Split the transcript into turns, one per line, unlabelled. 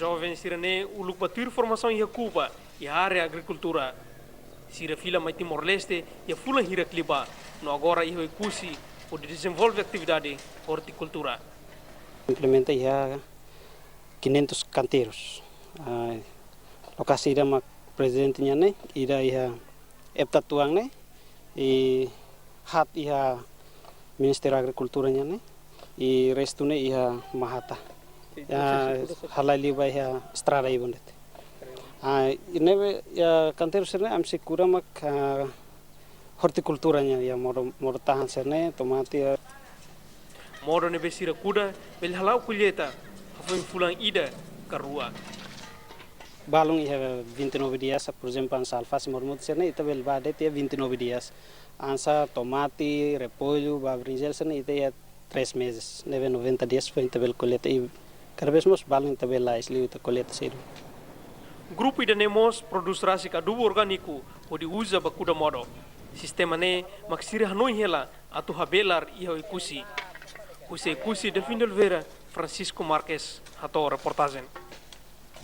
jovens sirene uluk batur formação e Cuba e a área agricultura. Sira fila mai Timor-Leste e a fula hira kliba, no agora e kusi o desenvolve atividade horticultura.
Implementa ya 500 canteiros. Lokasi ira mak presidentnya ne ira ya epta tuang ne e hat iha Ministério Agriculturanya ne e resto ne iha mahata. Ya halali ba ya estrada ibondet. Ineve ya canteiro serne am segura mak horticulturanya ya mor tahan serne tomate.
Moro nebe sira kuda bel halau kulheta foi fulang ida karua.
Balung iha 29 dias, por exemplo, ansa alface mormut serne ita bel bade te 29 dias. Ansa tomate, repolho, brinjel serne ita ya 3 meses. Neve 90 dias foi ita bel colheita e cada vez mais balung ita bel lais liu ita colheita cedo.
Grupo ida nemos produz rasik adubo orgânico onde usa bakuda modo. Sistema ne maksira hanoi hela atu habelar iha ikusi. Kusi Delfim de Oliveira, Francisco Marques, Rato Reportagem.